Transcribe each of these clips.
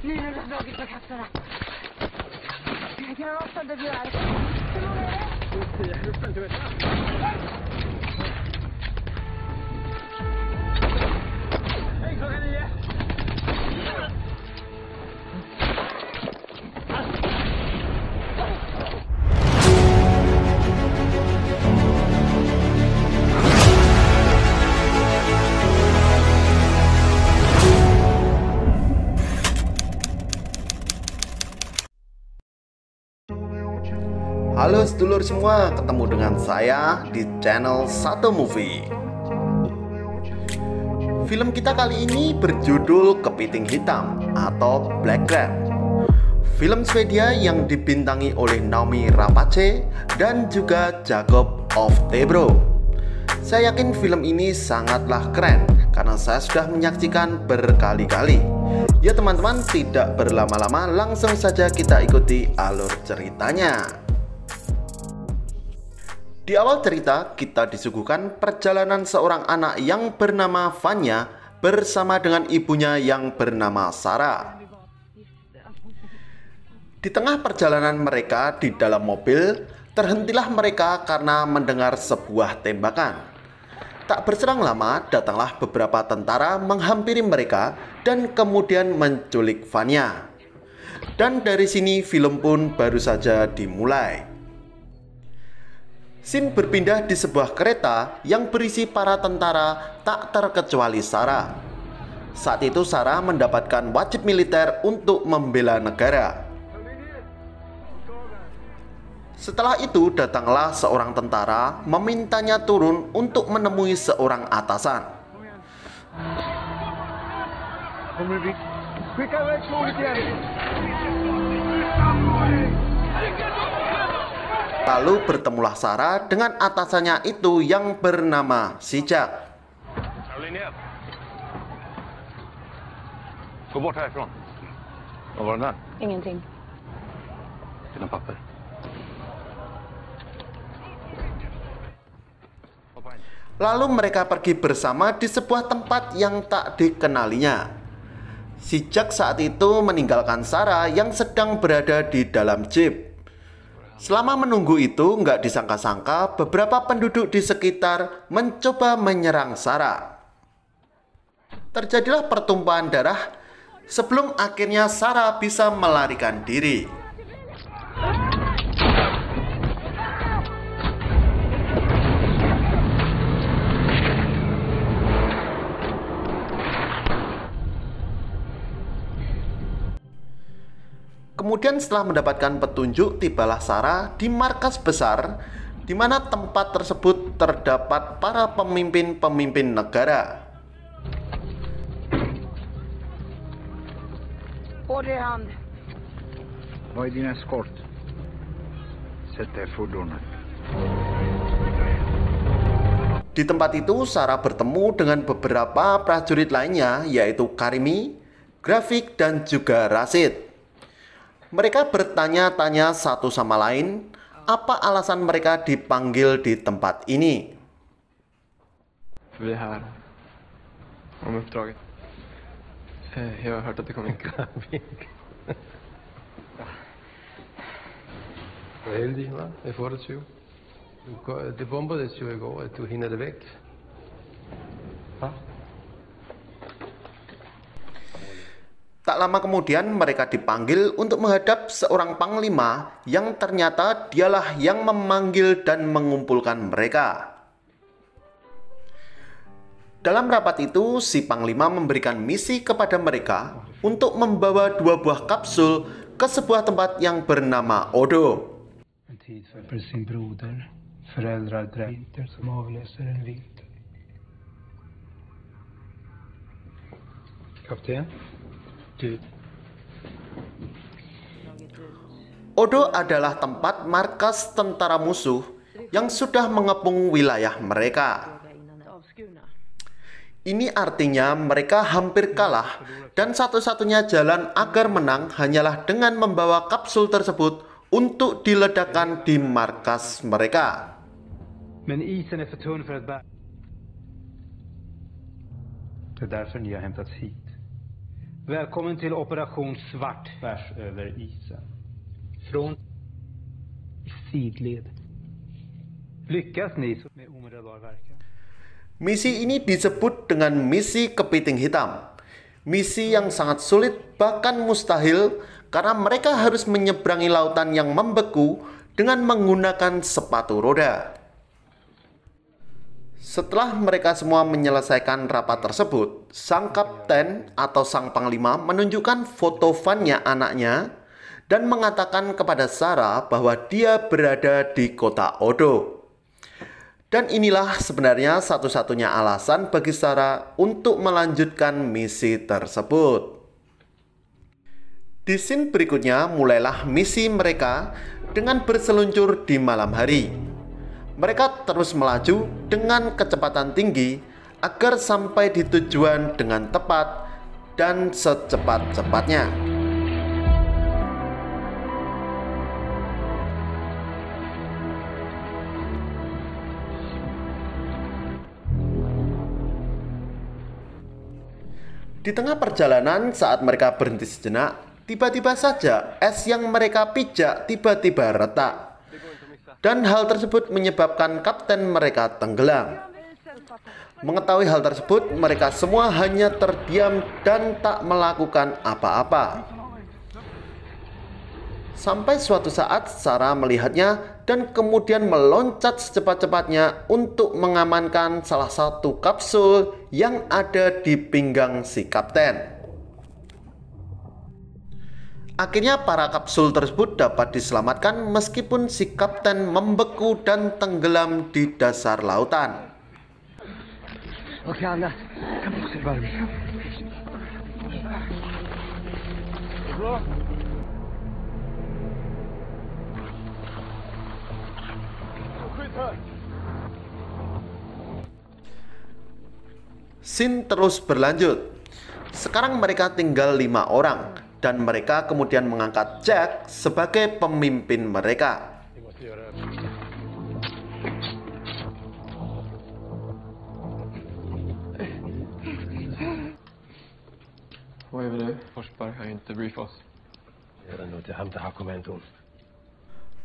Nu har du dragit på kapslarna. Jag kan avstå det du är. Hur många är det? Hej, klockan 9. Halo sedulur semua, ketemu dengan saya di channel Satu Movie. Film kita kali ini berjudul Kepiting Hitam atau Black Crab. Film Swedia yang dibintangi oleh Noomi Rapace dan juga Jacob of Tebro. Saya yakin film ini sangatlah keren karena saya sudah menyaksikan berkali-kali. Ya teman-teman, tidak berlama-lama, langsung saja kita ikuti alur ceritanya. Di awal cerita, kita disuguhkan perjalanan seorang anak yang bernama Vanya bersama dengan ibunya yang bernama Sarah. Di tengah perjalanan mereka di dalam mobil, terhentilah mereka karena mendengar sebuah tembakan. Tak berselang lama, datanglah beberapa tentara menghampiri mereka dan kemudian menculik Vanya. Dan dari sini film pun baru saja dimulai. Scene berpindah di sebuah kereta yang berisi para tentara tak terkecuali Sarah. Saat itu Sarah mendapatkan wajib militer untuk membela negara. Setelah itu datanglah seorang tentara memintanya turun untuk menemui seorang atasan. Lalu bertemulah Sarah dengan atasannya itu yang bernama Sijak. Gå bort härifrån. Vad var det där? Ingenting. Dina papper. Lalu mereka pergi bersama di sebuah tempat yang tak dikenalinya. Sijak saat itu meninggalkan Sarah yang sedang berada di dalam jeep. Selama menunggu itu, nggak disangka-sangka beberapa penduduk di sekitar mencoba menyerang Sarah. Terjadilah pertumpahan darah sebelum akhirnya Sarah bisa melarikan diri. Kemudian setelah mendapatkan petunjuk, tibalah Sarah di markas besar di mana tempat tersebut terdapat para pemimpin-pemimpin negara. Order i hand. Vad är din eskort? Sätt dig i fordonet. Di tempat itu Sarah bertemu dengan beberapa prajurit lainnya, yaitu Karimi, Grafik, dan juga Rashid. Mereka bertanya-tanya satu sama lain apa alasan mereka dipanggil di tempat ini. Vi är här om uppdraget. Jag har hört att det kommer en gravid. Vad är det, va? Det får det ju. Det bombades ju igår att du hinner väck. Va? Tak lama kemudian mereka dipanggil untuk menghadap seorang panglima yang ternyata dialah yang memanggil dan mengumpulkan mereka. Dalam rapat itu, si panglima memberikan misi kepada mereka untuk membawa 2 buah kapsul ke sebuah tempat yang bernama Odo. Kapten? Odo adalah tempat markas tentara musuh yang sudah mengepung wilayah mereka. Ini artinya mereka hampir kalah dan satu-satunya jalan agar menang hanyalah dengan membawa kapsul tersebut untuk diledakkan di markas mereka. Men isen är för tunn för att bära. Det är därför ni har hämtats hit. Välkommen till operation Svart tvärs över isen. Från sidled. Lyckas ni med omedelbar verkan? Misi ini disebut dengan misi kepiting hitam. Misi yang sangat sulit, bahkan mustahil, karena mereka harus menyeberangi lautan yang membeku dengan menggunakan sepatu roda. Setelah mereka semua menyelesaikan rapat tersebut, sang kapten atau sang panglima menunjukkan foto Vanya anaknya dan mengatakan kepada Sarah bahwa dia berada di kota Odo. Dan inilah sebenarnya satu-satunya alasan bagi Sarah untuk melanjutkan misi tersebut. Di scene berikutnya mulailah misi mereka dengan berseluncur di malam hari. Mereka terus melaju dengan kecepatan tinggi agar sampai di tujuan dengan tepat dan secepat-cepatnya. Di tengah perjalanan, saat mereka berhenti sejenak, tiba-tiba saja es yang mereka pijak tiba-tiba retak. Dan hal tersebut menyebabkan kapten mereka tenggelam. Mengetahui hal tersebut, mereka semua hanya terdiam dan tak melakukan apa-apa. Sampai suatu saat Sarah melihatnya dan kemudian meloncat secepat-cepatnya untuk mengamankan salah satu kapsul yang ada di pinggang si kapten. Akhirnya para kapsul tersebut dapat diselamatkan meskipun si kapten membeku dan tenggelam di dasar lautan. Oke, Anda. Kamu observar. Scene terus berlanjut. Sekarang mereka tinggal 5 orang dan mereka kemudian mengangkat Jack sebagai pemimpin mereka. Vad är vi nu? Forsberg har inte briefat oss.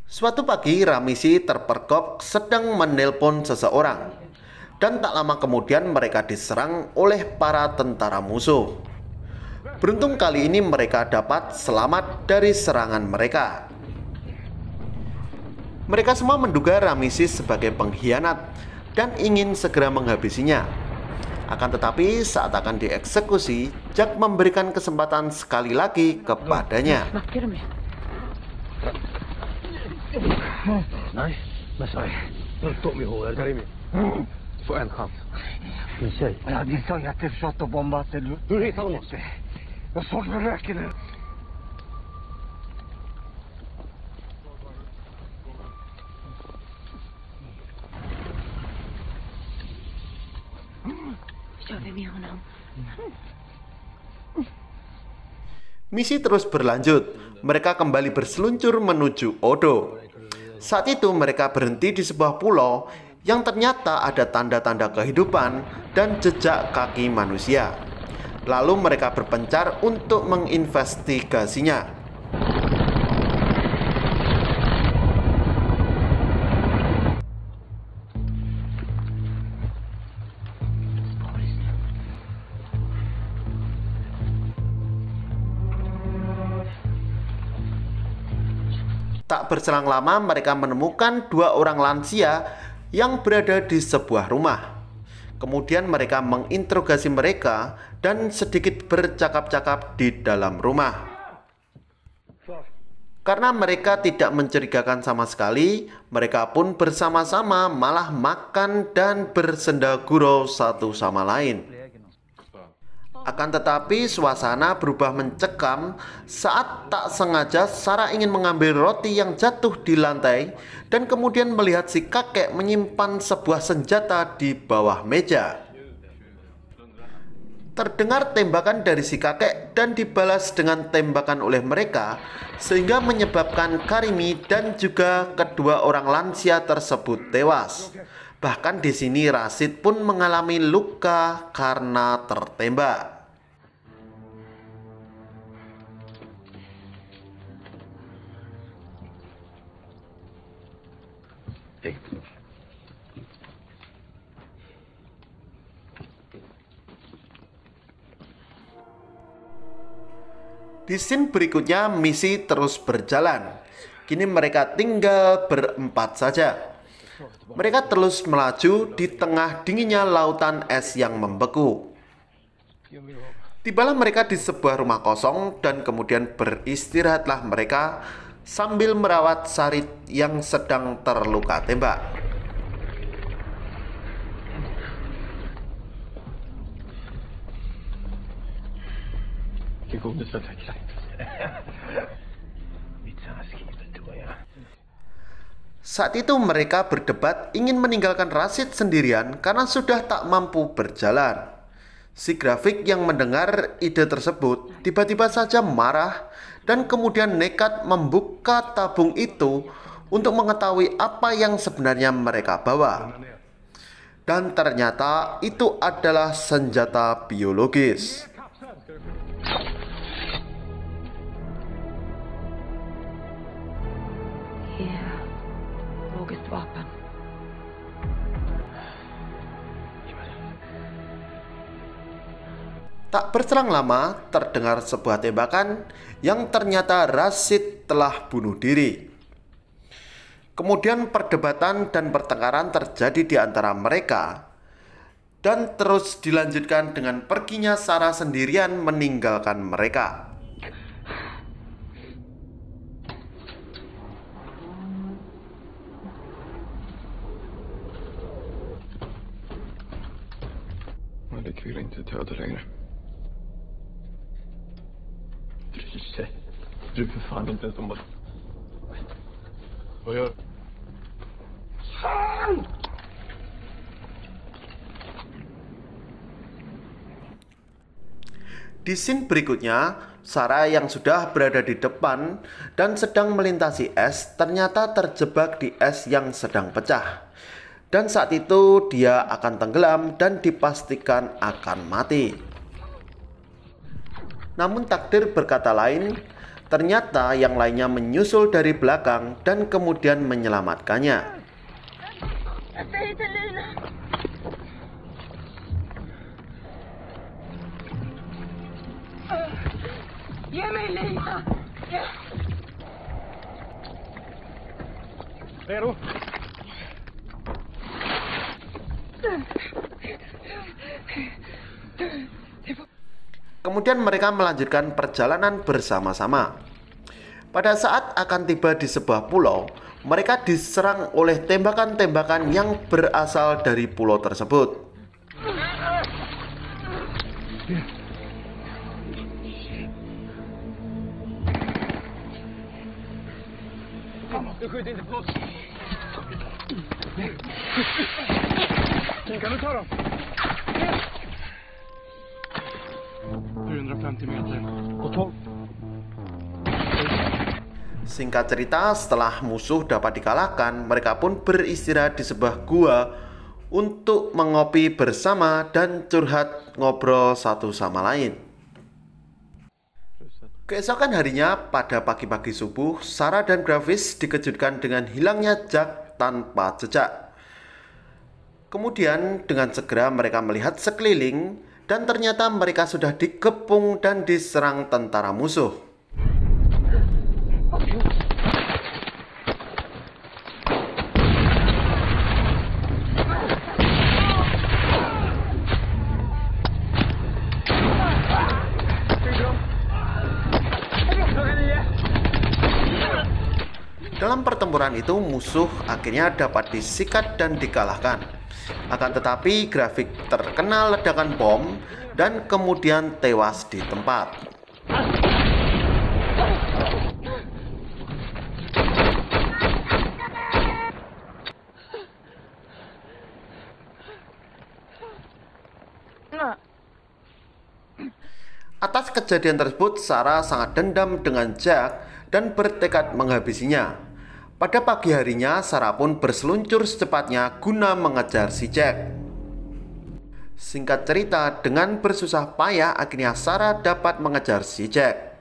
Suatu pagi Ramisi terpergok sedang menelpon seseorang. Dan tak lama kemudian mereka diserang oleh para tentara musuh. Beruntung kali ini mereka dapat selamat dari serangan mereka. Mereka semua menduga Ramisi sebagai pengkhianat dan ingin segera menghabisinya. Akan tetapi saat akan dieksekusi, Jack memberikan kesempatan sekali lagi kepadanya. Få en chans. Din tjej. Ja, din sa att jag försökte bomba till du. Du hittar honom. Jag såg med röken nu. Kör vi med honom? Misi terus berlanjut. Mereka kembali berseluncur menuju Odo. Saat itu mereka berhenti di sebuah pulau yang ternyata ada tanda-tanda kehidupan dan jejak kaki manusia. Lalu mereka berpencar untuk menginvestigasinya. Tak berselang lama mereka menemukan 2 orang lansia yang berada di sebuah rumah. Kemudian mereka menginterogasi mereka dan sedikit bercakap-cakap di dalam rumah. Karena mereka tidak mencurigakan sama sekali, mereka pun bersama-sama malah makan dan bersendagurau satu sama lain. Akan tetapi suasana berubah mencekam saat tak sengaja Sarah ingin mengambil roti yang jatuh di lantai dan kemudian melihat si kakek menyimpan sebuah senjata di bawah meja. Terdengar tembakan dari si kakek dan dibalas dengan tembakan oleh mereka sehingga menyebabkan Karimi dan juga kedua orang lansia tersebut tewas. Bahkan di sini Rashid pun mengalami luka karena tertembak. Viktigt. Di scene berikutnya misi terus berjalan. Kini mereka tinggal berempat saja. Mereka terus melaju di tengah dinginnya lautan es yang membeku. Tibalah mereka di sebuah rumah kosong dan kemudian beristirahatlah mereka sambil merawat Sarit yang sedang terluka tembak. Saat itu mereka berdebat ingin meninggalkan Rashid sendirian karena sudah tak mampu berjalan. Si grafik yang mendengar ide tersebut tiba-tiba saja marah dan kemudian nekat membuka tabung itu untuk mengetahui apa yang sebenarnya mereka bawa. Dan ternyata itu adalah senjata biologis. Biologiskt vapen. Tak berselang lama, terdengar sebuah tembakan yang ternyata Rashid telah bunuh diri. Kemudian perdebatan dan pertengkaran terjadi di antara mereka dan terus dilanjutkan dengan perginya Sarah sendirian meninggalkan mereka. Malik vill inte döda längre. Bryr sig. Du för fan inte ens om att... Vad gör du? Di scene berikutnya, Sarah yang sudah berada di depan dan sedang melintasi es ternyata terjebak di es yang sedang pecah. Dan saat itu dia akan tenggelam dan dipastikan akan mati. Namun takdir berkata lain, ternyata yang lainnya menyusul dari belakang dan kemudian menyelamatkannya. Kemudian mereka melanjutkan perjalanan bersama-sama. Pada saat akan tiba di sebuah pulau, mereka diserang oleh tembakan-tembakan yang berasal dari pulau tersebut. Kan du ta dem? 350 meter. Och 12. Singkat cerita, setelah musuh dapat dikalahkan, mereka pun beristirahat di sebuah gua untuk mengopi bersama dan curhat ngobrol satu sama lain. Keesokan harinya, pada pagi-pagi subuh, Sarah dan Gravis dikejutkan dengan hilangnya Jack tanpa jejak. Kemudian dengan segera mereka melihat sekeliling dan ternyata mereka sudah dikepung dan diserang tentara musuh. Dalam pertempuran itu musuh akhirnya dapat disikat dan dikalahkan. Akan tetapi grafik terkena ledakan bom dan kemudian tewas di tempat. Atas kejadian tersebut, Sarah sangat dendam dengan Jack dan bertekad menghabisinya. Pada pagi harinya, Sarah pun berseluncur secepatnya guna mengejar si Jack. Singkat cerita, dengan bersusah payah akhirnya Sarah dapat mengejar si Jack.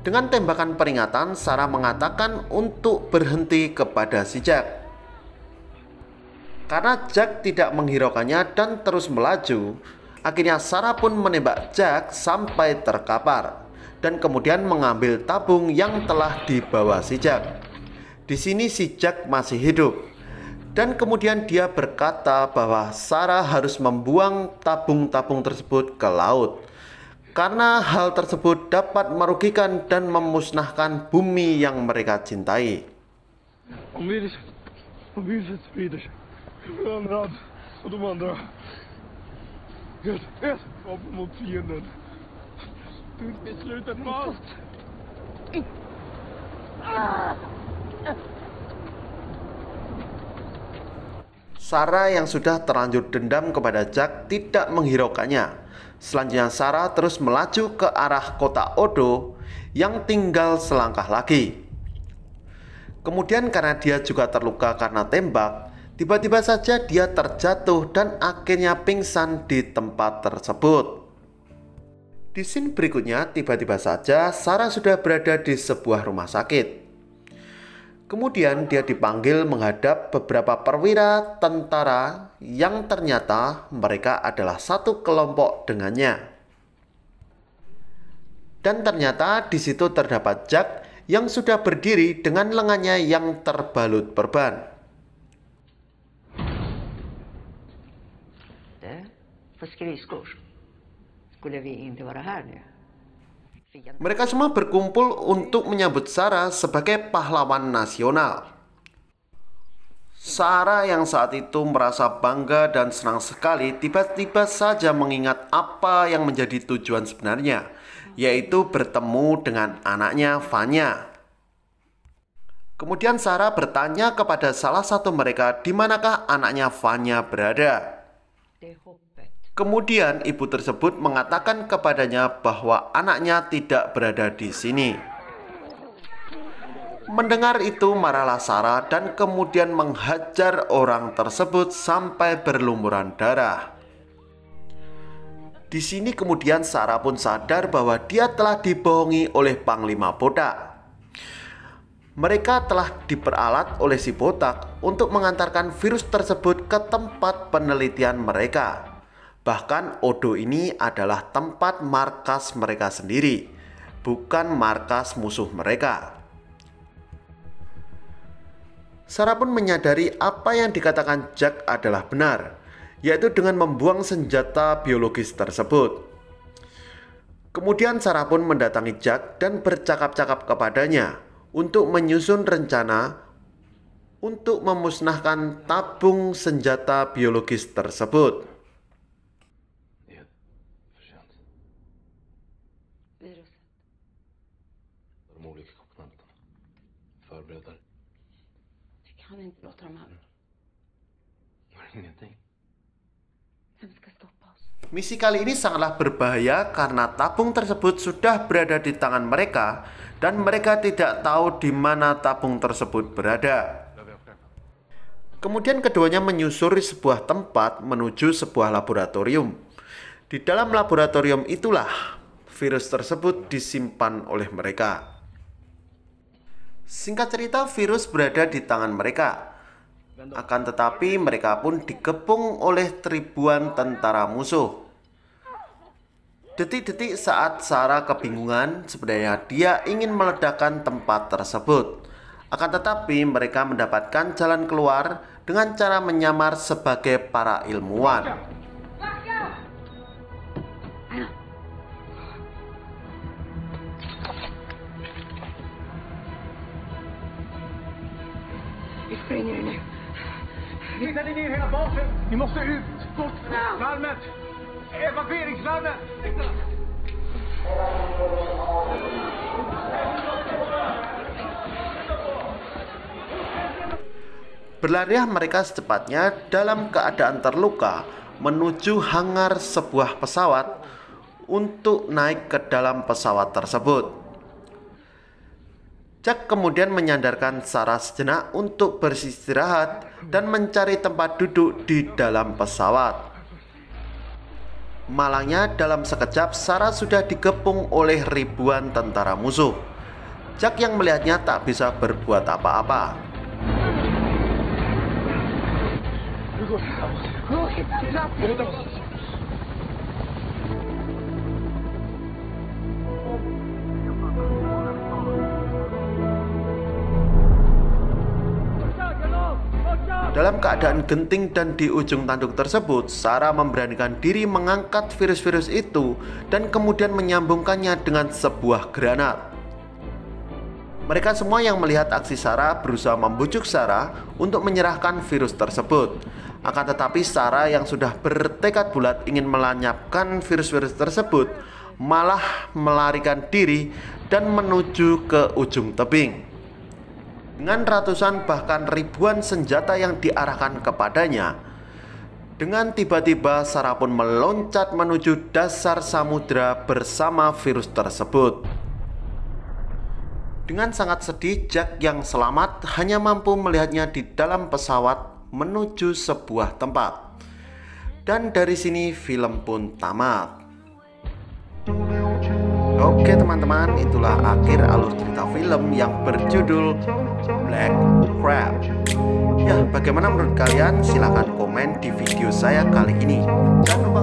Dengan tembakan peringatan, Sarah mengatakan untuk berhenti kepada si Jack. Karena Jack tidak menghiraukannya dan terus melaju, akhirnya Sarah pun menembak Jack sampai terkapar dan kemudian mengambil tabung yang telah dibawa si Jack. Di sini si Jack masih hidup dan kemudian dia berkata bahwa Sarah harus membuang tabung-tabung tersebut ke laut karena hal tersebut dapat merugikan dan memusnahkan bumi yang mereka cintai. Om viruset sprider sig. Överallt. Och de andra. Ett vapen mot fienden. Det slutar fast. Sarah yang sudah terlanjur dendam kepada Jack tidak menghiraukannya. Selanjutnya Sarah terus melaju ke arah kota Odo yang tinggal selangkah lagi. Kemudian karena dia juga terluka karena tembak, tiba-tiba saja dia terjatuh dan akhirnya pingsan di tempat tersebut. Di scene berikutnya, tiba-tiba saja Sarah sudah berada di sebuah rumah sakit. Kemudian dia dipanggil menghadap beberapa perwira tentara yang ternyata mereka adalah satu kelompok dengannya. Dan ternyata di situ terdapat Jack yang sudah berdiri dengan lengannya yang terbalut perban. För skridskor skulle vi inte vara här nu. Mereka semua berkumpul untuk menyambut Sarah sebagai pahlawan nasional. Sarah yang saat itu merasa bangga dan senang sekali tiba-tiba saja mengingat apa yang menjadi tujuan sebenarnya, yaitu bertemu dengan anaknya Vanya. Kemudian Sarah bertanya kepada salah satu mereka di manakah anaknya Vanya berada. Kemudian ibu tersebut mengatakan kepadanya bahwa anaknya tidak berada di sini. Mendengar itu marahlah Sarah dan kemudian menghajar orang tersebut sampai berlumuran darah. Di sini kemudian Sarah pun sadar bahwa dia telah dibohongi oleh Panglima Botak. Mereka telah diperalat oleh si Botak untuk mengantarkan virus tersebut ke tempat penelitian mereka. Bahkan Odo ini adalah tempat markas mereka sendiri, bukan markas musuh mereka. Sarah pun menyadari apa yang dikatakan Jack adalah benar, yaitu dengan membuang senjata biologis tersebut. Kemudian Sarah pun mendatangi Jack dan bercakap-cakap kepadanya untuk menyusun rencana untuk memusnahkan tabung senjata biologis tersebut. Kan inte låta dem här. Ingenting. Vem ska stoppa oss? Misi kali ini sangatlah berbahaya karena tabung tersebut sudah berada di tangan mereka dan mereka tidak tahu di mana tabung tersebut berada. Kemudian keduanya menyusuri sebuah tempat menuju sebuah laboratorium. Di dalam laboratorium itulah virus tersebut disimpan oleh mereka. Singkat cerita, virus berada di tangan mereka. Akan tetapi mereka pun dikepung oleh ribuan tentara musuh. Detik-detik saat Sarah kebingungan, sebenarnya dia ingin meledakkan tempat tersebut. Akan tetapi mereka mendapatkan jalan keluar dengan cara menyamar sebagai para ilmuwan. Vi springer nu. Hitta ni ner hela basen! Ni måste ut! Bort! Larmet! Evakueringslarmet! Berlarilah mereka secepatnya dalam keadaan terluka menuju hangar sebuah pesawat untuk naik ke dalam pesawat tersebut. Jack kemudian menyandarkan Sarah sejenak untuk beristirahat dan mencari tempat duduk di dalam pesawat. Malangnya dalam sekejap Sarah sudah dikepung oleh ribuan tentara musuh. Jack yang melihatnya tak bisa berbuat apa-apa. Dalam keadaan genting dan di ujung tanduk tersebut, Sarah memberanikan diri mengangkat virus-virus itu dan kemudian menyambungkannya dengan sebuah granat. Mereka semua yang melihat aksi Sarah berusaha membujuk Sarah untuk menyerahkan virus tersebut. Akan tetapi Sarah yang sudah bertekad bulat ingin melenyapkan virus-virus tersebut malah melarikan diri dan menuju ke ujung tebing. Dengan ratusan bahkan ribuan senjata yang diarahkan kepadanya, dengan tiba-tiba Sarah pun meloncat menuju dasar samudera bersama virus tersebut. Dengan sangat sedih, Jack yang selamat hanya mampu melihatnya di dalam pesawat menuju sebuah tempat. Dan dari sini film pun tamat. Oke teman-teman, itulah akhir alur cerita film yang berjudul Black Crab. Ya, bagaimana menurut kalian? Silahkan komen di video saya kali ini. Jangan lupa